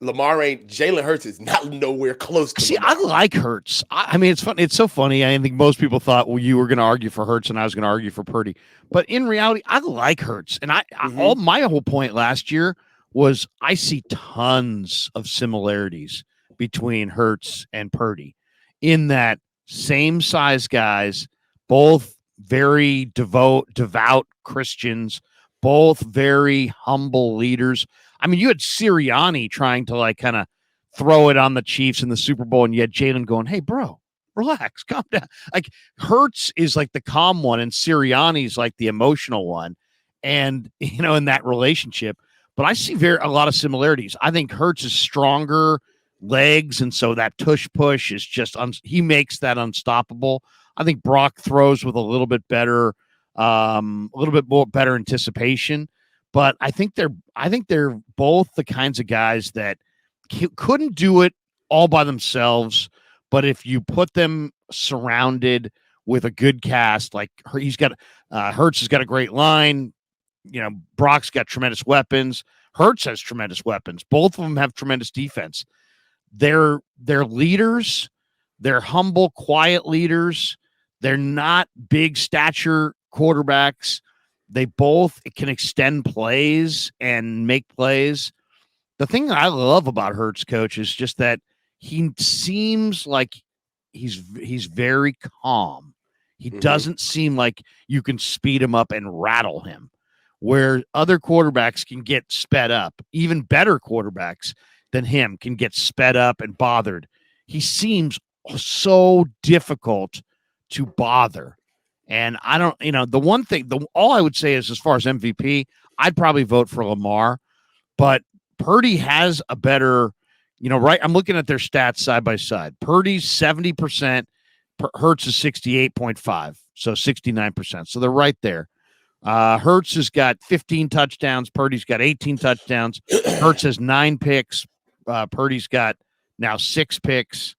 Jalen Hurts is not nowhere close to See, I Lamar. like Hurts. I mean, it's fun. It's so funny. I think most people thought, well, you were going to argue for Hurts and I was going to argue for Purdy. But in reality, I like Hurts. And all Mm-hmm. my whole point last year was I see tons of similarities between Hurts and Purdy in that same size guys, both very devout Christians, both very humble leaders. I mean, you had Sirianni trying to like kind of throw it on the Chiefs in the Super Bowl, and yet Jalen going, "Hey, bro, relax, calm down." Like Hurts is like the calm one, and Sirianni's like the emotional one, and in that relationship. But I see a lot of similarities. I think Hurts is stronger legs, and so that tush push is just he makes that unstoppable. I think Brock throws with a little bit more better anticipation. But I think they're both the kinds of guys that couldn't do it all by themselves, but if you put them surrounded with a good cast, like Hurts has got a great line. Brock's got tremendous weapons. Hurts has tremendous weapons. Both of them have tremendous defense. They're leaders. They're humble, quiet leaders. They're not big stature quarterbacks. They both can extend plays and make plays. The thing that I love about Hurts, coach, is just that he seems like he's very calm. He Mm-hmm. doesn't seem like you can speed him up and rattle him, where other quarterbacks can get sped up. Even better quarterbacks than him can get sped up and bothered. He seems so difficult to bother. And I don't, the one thing, all I would say is as far as MVP, I'd probably vote for Lamar, but Purdy has a better, right? I'm looking at their stats side by side. Purdy's 70%, Hurts is 68.5, so 69%. So they're right there. Hurts has got 15 touchdowns. Purdy's got 18 touchdowns. Hurts has 9 picks. Purdy's got now 6 picks.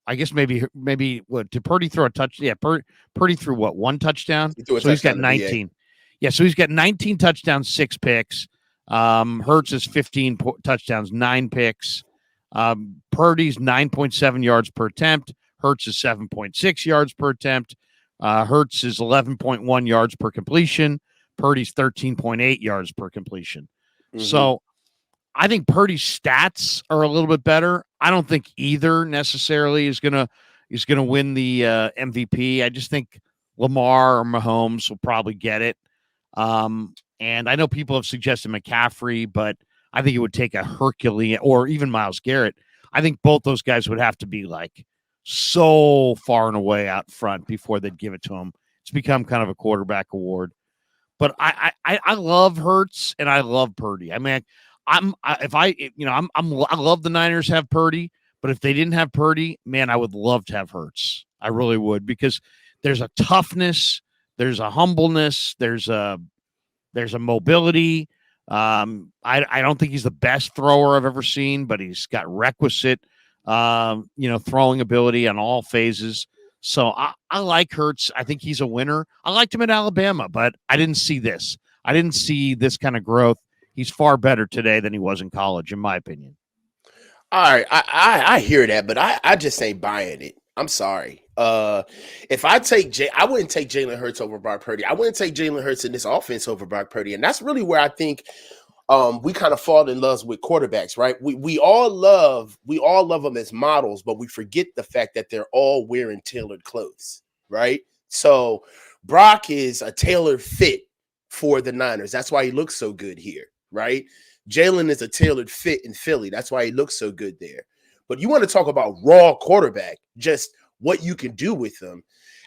I guess maybe what did Purdy throw a touch? Yeah, Purdy threw what, 1 touchdown? He threw a So he's got touchdown to BA. 19. Yeah, so he's got 19 touchdowns, 6 picks. Hurts is 15 touchdowns, 9 picks. Purdy's 9.7 yards per attempt. Hurts is 7.6 yards per attempt. Hurts is 11.1 yards per completion. Purdy's 13.8 yards per completion. Mm-hmm. So I think Purdy's stats are a little bit better. I don't think either necessarily is gonna win the MVP. I just think Lamar or Mahomes will probably get it. And I know people have suggested McCaffrey, but I think it would take a Herculean or even Myles Garrett. I think both those guys would have to be like so far and away out front before they'd give it to him. It's become kind of a quarterback award. But I love Hurts and I love Purdy. I mean, I love the Niners have Purdy, but if they didn't have Purdy, man, I would love to have Hurts. I really would, because there's a toughness, there's a humbleness, there's a mobility. I don't think he's the best thrower I've ever seen, but he's got requisite, throwing ability on all phases. So I like Hurts. I think he's a winner. I liked him at Alabama, but I didn't see this. I didn't see this kind of growth. He's far better today than he was in college, in my opinion. All right, I hear that, but I just ain't buying it. I'm sorry. If I wouldn't take Jalen Hurts over Brock Purdy. I wouldn't take Jalen Hurts in this offense over Brock Purdy, and that's really where I think we kind of fall in love with quarterbacks, right? We all love them as models, but we forget the fact that they're all wearing tailored clothes, right? So Brock is a tailored fit for the Niners. That's why he looks so good here, right? Jalen is a tailored fit in Philly. That's why he looks so good there. But you want to talk about raw quarterback, just what you can do with them.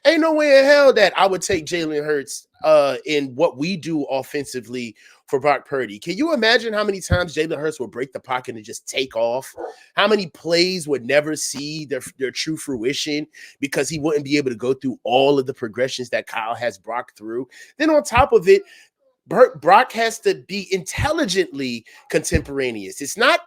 Ain't no way in hell that I would take Jalen Hurts in what we do offensively for Brock Purdy. Can you imagine how many times Jalen Hurts would break the pocket and just take off? How many plays would never see their true fruition because he wouldn't be able to go through all of the progressions that Kyle has Brock through? Then on top of it, Brock has to be intelligently contemporaneous. It's not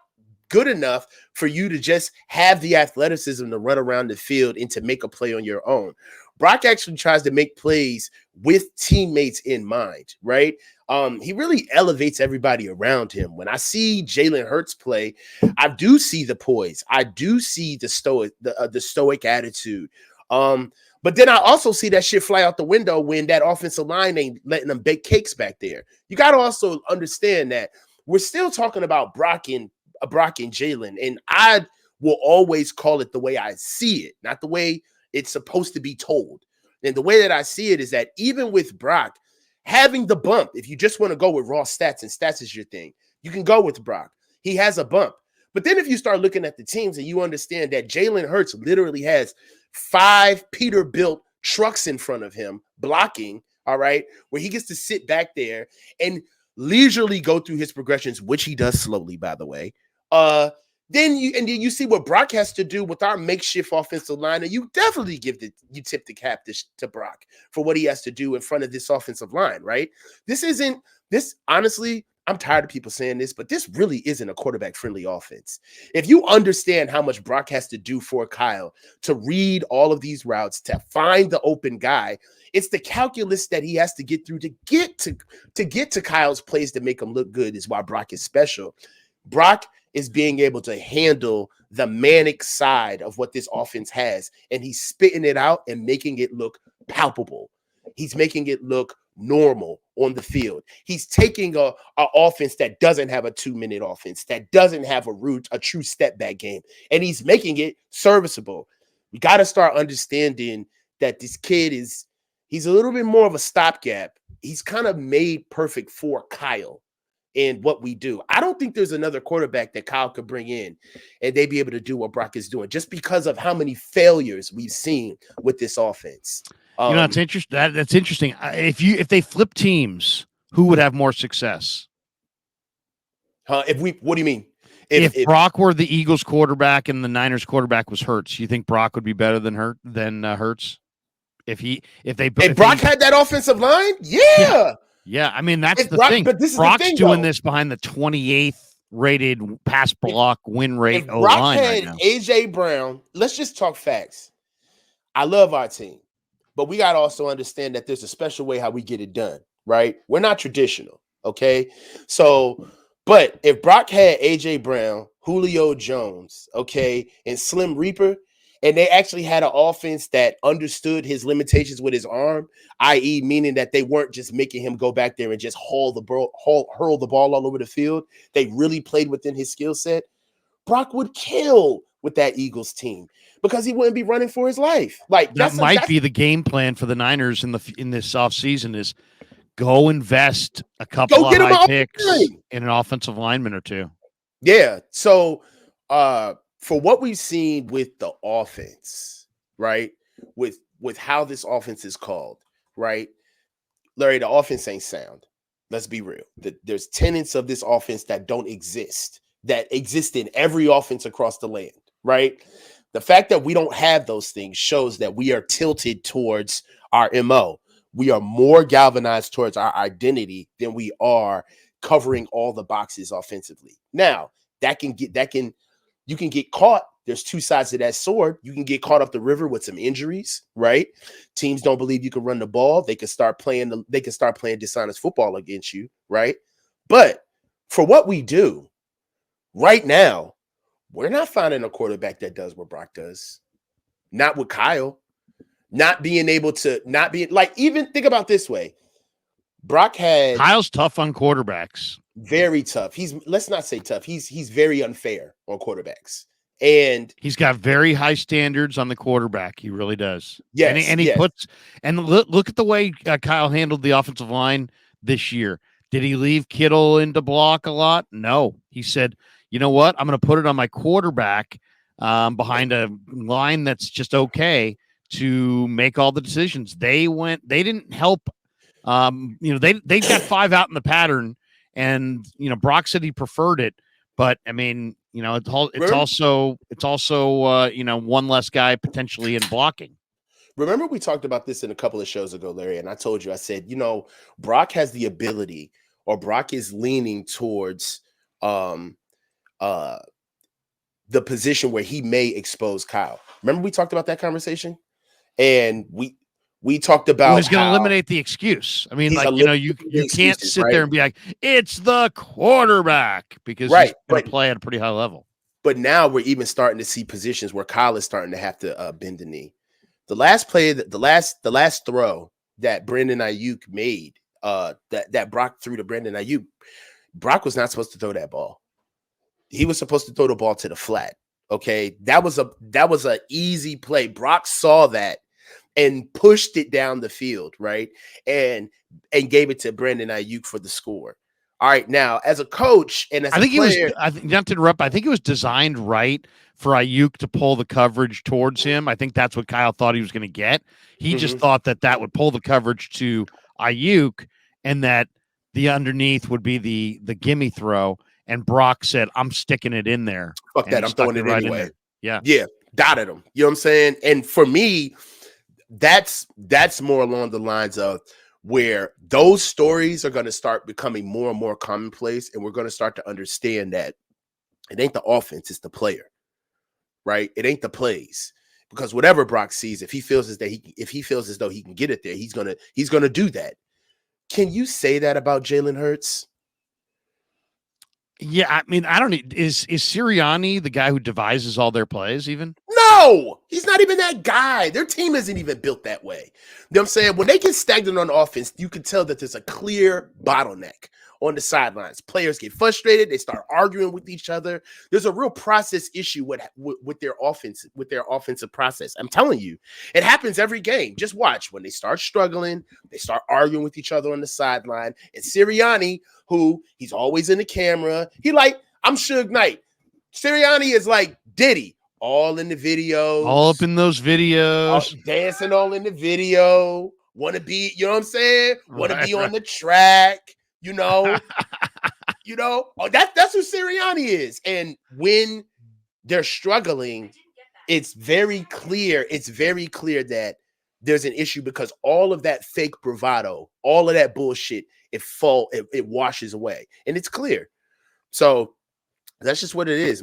good enough for you to just have the athleticism to run around the field and to make a play on your own. Brock actually tries to make plays with teammates in mind, right? He really elevates everybody around him. When I see Jalen Hurts play, I do see the poise. I do see the stoic attitude. But then I also see that shit fly out the window when that offensive line ain't letting them bake cakes back there. You got to also understand that we're still talking about Brock and Jalen, and I will always call it the way I see it, not the way it's supposed to be told. And the way that I see it is that even with Brock having the bump, if you just want to go with raw stats and stats is your thing, you can go with Brock. He has a bump. But then if you start looking at the teams and you understand that Jalen Hurts literally has 5 Peterbilt trucks in front of him blocking, all right, where he gets to sit back there and leisurely go through his progressions, which he does slowly, by the way. Then you see what Brock has to do with our makeshift offensive line, and you definitely tip the cap to Brock for what he has to do in front of this offensive line, right? Honestly, I'm tired of people saying this, but this really isn't a quarterback-friendly offense. If you understand how much Brock has to do for Kyle to read all of these routes, to find the open guy, it's the calculus that he has to get through to get to Kyle's plays to make him look good is why Brock is special. Brock is being able to handle the manic side of what this offense has, and he's spitting it out and making it look palpable. He's making it look normal on the field. He's taking a offense that doesn't have a 2-minute offense, that doesn't have a true step back game, and he's making it serviceable. We got to start understanding that this kid he's a little bit more of a stopgap. He's kind of made perfect for Kyle and what we do. I don't think there's another quarterback that Kyle could bring in and they'd be able to do what Brock is doing just because of how many failures we've seen with this offense. It's interesting. That's interesting. If they flip teams, who would have more success? What do you mean? If Brock were the Eagles quarterback and the Niners quarterback was Hurts, you think Brock would be better than Hurts? If Brock had that offensive line, yeah. Yeah, I mean, that's the thing. But this is Brock's the thing, doing though. this behind the 28th rated pass block win rate O line. Brock had AJ Brown, let's just talk facts. I love our team, but we got to also understand that there's a special way how we get it done, right? We're not traditional, okay? So, but if Brock had AJ Brown, Julio Jones, okay, and Slim Reaper, and they actually had an offense that understood his limitations with his arm, i.e., meaning that they weren't just making him go back there and just hurl the ball all over the field. They really played within his skill set. Brock would kill with that Eagles team because he wouldn't be running for his life. Like that might be the game plan for the Niners in this offseason is go invest a couple of high picks in an offensive lineman or two. Yeah. So, for what we've seen with the offense, right, with how this offense is called, right, Larry, the offense ain't sound. Let's be real. There's tenets of this offense that don't exist, that exist in every offense across the land, right? The fact that we don't have those things shows that we are tilted towards our MO. We are more galvanized towards our identity than we are covering all the boxes offensively. Now, you can get caught. There's two sides to that sword. You can get caught up the river with some injuries, right? Teams don't believe you can run the ball. They can start playing dishonest football against you, right? But for what we do right now, we're not finding a quarterback that does what Brock does. Not with Kyle. Even think about this way. Kyle's tough on quarterbacks. Very tough. Let's not say tough. He's very unfair on quarterbacks. And he's got very high standards on the quarterback. He really does. Yes. Look at the way Kyle handled the offensive line this year. Did he leave Kittle into block a lot? No. He said, you know what? I'm going to put it on my quarterback behind a line that's just okay to make all the decisions. They didn't help. They got 5 out in the pattern, and Brock said he preferred it, but I mean, it's also one less guy potentially in blocking. Remember, we talked about this in a couple of shows ago, Larry, and I told you, I said, Brock has the ability, or Brock is leaning towards the position where he may expose Kyle. Remember we talked about that conversation? And We talked Well, about he's going to how eliminate the excuse. I mean, he's like, you eliminating you can't excuses, sit right? there and be like, it's the quarterback, because he's Right. going to play at a pretty high level. But now we're even starting to see positions where Kyle is starting to have to bend the knee. The last play, the last throw that Brandon Ayuk made, that Brock threw to Brandon Ayuk, Brock was not supposed to throw that ball. He was supposed to throw the ball to the flat. Okay, that was a easy play. Brock saw that and pushed it down the field, right? And gave it to Brandon Ayuk for the score. All right, now as a coach and as I a think player, not to interrupt, I think it was designed right for Ayuk to pull the coverage towards him. I think that's what Kyle thought he was going to get. He just thought that would pull the coverage to Ayuk, and that the underneath would be the gimme throw. And Brock said, I'm sticking it in there. fuck And that, he I'm stuck throwing it right in anyway. there. Yeah. Yeah, dotted him. You know what I'm saying? And for me, that's more along the lines of where those stories are going to start becoming more and more commonplace, and we're going to start to understand that it ain't the offense, it's the player, right? It ain't the plays. Because whatever Brock sees, if he feels as though he can get it there, he's gonna do that. Can you say that about Jalen Hurts? Yeah, I mean, I don't know. Is Sirianni the guy who devises all their plays even? No, he's not even that guy. Their team isn't even built that way. You know what I'm saying? When they get stagnant on offense, you can tell that there's a clear bottleneck on the sidelines. Players get frustrated. They start arguing with each other. There's a real process issue with their offense, with their offensive process. I'm telling you, it happens every game. Just watch. When they start struggling, they start arguing with each other on the sideline. And Sirianni, who he's always in the camera, I'm Suge Knight. Sirianni is like Diddy. All in the videos, all up in those videos, dancing all in the video. Want to be, you know what I'm saying? Want to be on the track, you know. Oh, that's who Sirianni is. And when they're struggling, it's very clear. It's very clear that there's an issue, because all of that fake bravado, all of that bullshit, it washes away, and it's clear. So that's just what it is.